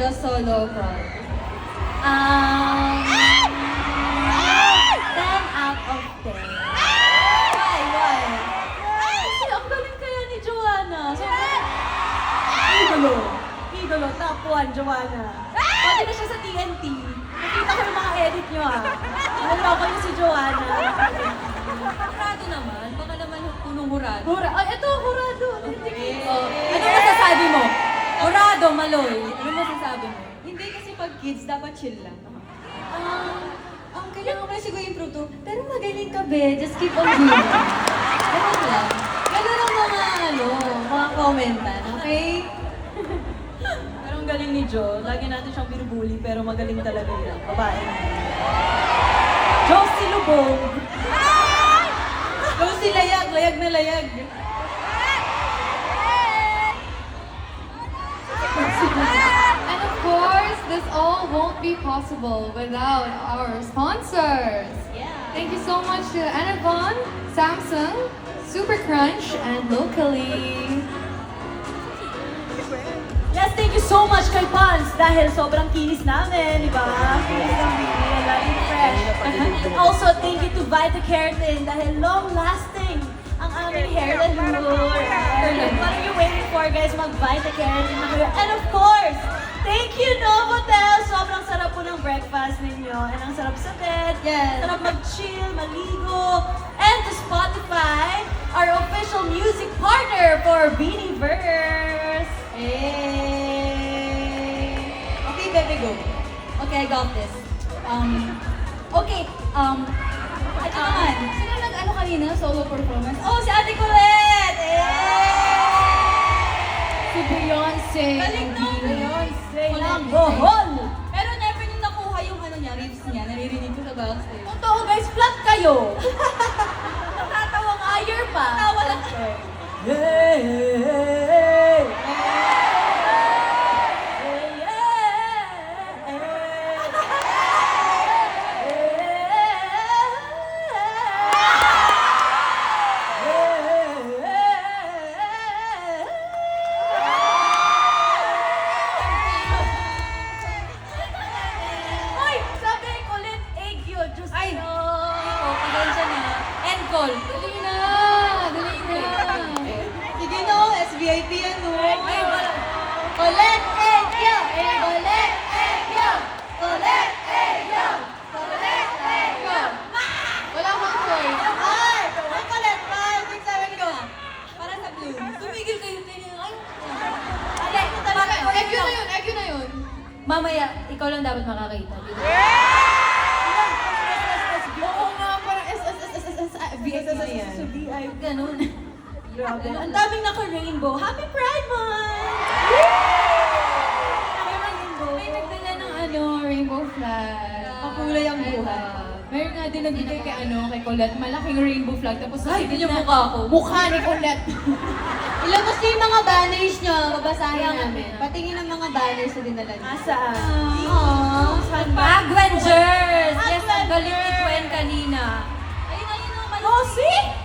just solo prod? 10 out of 10. Why? Kasi ang galing kaya ni Joanna. Idolo. Idolo, top 1, Joanna. Pwede na siya sa TNT. Nakita ko yung mga edit nyo Naloko niyo si Joanna. Hurado naman. Baka naman punong hurado. Ay, ito, hurado. Oh, ano masasabi mo? Hurado, Maloy. Ano masasabi mo? Hindi kasi pag kids, dapat chill lang. Ang kailangan ko na siguro improve to, pero magaling ka, be. Just keep on doing it. Ganun lang. Ganun ang mga commentan, okay? Pero ang galing ni Jo. Lagi natin siyang binubuli, pero magaling talaga yan. Babae. Josie Lubong. Lucy, layag. Layag na layag. And of course, this all won't be possible without our sponsors. Thank you so much to Anavon, Samsung, Super Crunch, and Locally. Yes, thank you so much kay Pans dahil sobrang kinis namin, di ba? Kinis ng video, laging fresh. Also, thank you to Vita Keratin dahil long-lasting ang aming hair allure. What are you waiting for, guys? Mag-Vita Keratin na kayo. And of course, thank you, Novotel! Sobrang sarap po ng breakfast ninyo. And ang sarap sa bed. Yes. Sarap mag-chill, maligo. And to Spotify, our official music partner for Beanieverse. Okay, baby, go. Okay, I got this. Okay, ito naman. Sino nag-ano kanina? Solo performance? Oh, si Ate Colette! Si Beyonce. Galing nun! Beyonce ng Bohol! Pero never nung nakuha yung ano niya, riffs niya, naririnig ko sa backstage. Totoo guys, flat kayo! Natatawang higher pa! Tawa lang. Hey! Hoy! Sabi ko ulit, egg yun. Diyos Ay! ko. Oh, pasensya na. End call. Dali na! Dali na! Sige no, SVIP yan no. Ay, wala. Colette Egyo! Colette Egyo! Colette Egyo! Colette Egyo! Wala akong choice. Ay! Ang Colette pa! 6, 7, go! Para sa blue. Tumigil kayo kayo. Ay, Alay ko talaga. Egyo na yun, egyo na yun. Mamaya, ikaw lang dapat makakita. Oo nga, parang VIP na yan. Sa VIP. Ganun. Grabe. Ang daming naka-rainbow. Happy Pride Month! Naka-rainbow. May nagdala ng rainbow flag. Pakulay ang buhay. Meron nga din nagbigay kay Colette, malaking rainbow flag. Tapos Ay, sabi yung na, mukha ko. Mukha ni Colette. Ilabas niyo yung mga banners niyo, babasahin Kaya namin. nga. Patingin ang mga banners na dinala niyo. Nasaan? Ah, Gwengers! Yes, ang Gwengers! galing ni Gwen kanina. Rosie?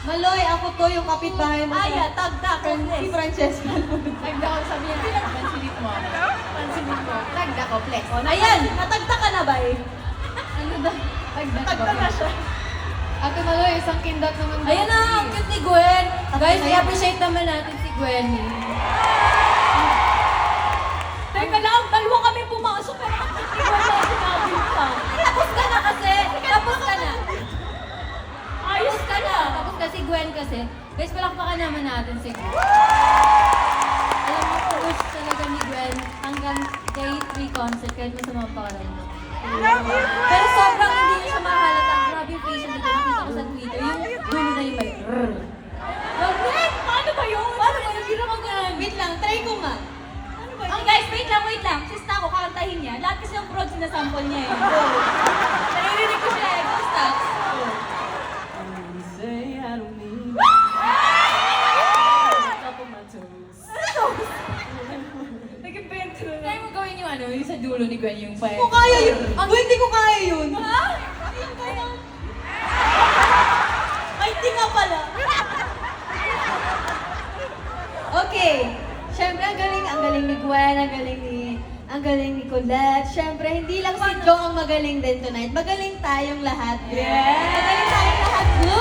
Maloy, ako to yung kapitbahay mo. Aya, tagda, Si please. Francesca. Tagda ko sabi niya, pansinit mo. Pansinit mo. Tagda ko, flex. Ayan, natagda ka na ba eh? Ano ba? Tagda ko. Tagda na siya. Ate Maloy, isang kindat naman. Ayan na, ang cute ni Gwen. Guys, i-appreciate naman natin si Gwen. Teka lang, dalawa kami pumasok pero nakikita na sinabi pa. Tapos ka na kasi. Tapos ka na. Ayos ka na. Tapos kasi Gwen kasi. Guys, palakpakan naman natin si Gwen. Alam mo, push talaga ni Gwen hanggang day 3 concert kahit masama pa rin. Pero sobrang hindi niya siya mahalata. Grabe yung face niya dito. Nakita ko sa Twitter. Yung dulo na yung may Bakit? Paano ba yun? Paano ba yung hirap mag-ano? Wait lang, try ko nga. Ang guys, wait lang. Sista ako, kakantahin niya. Lahat kasi ng prod sinasample niya eh. Naririnig ko siya eh. Gusta? Top of my toes. Nag-invento na. Kaya mo gawin yung yung sa dulo ni Gwen yung fire. Hindi ko kaya yun. Hindi ko kaya yun. Ha? Ay, di nga pala. Okay. Siyempre, ang galing ni Gwen, ang galing ni Ang galing ni Colette. Siyempre, hindi lang si Jo ang magaling din tonight. Magaling tayong lahat. Yes! Magaling tayong lahat. Blue!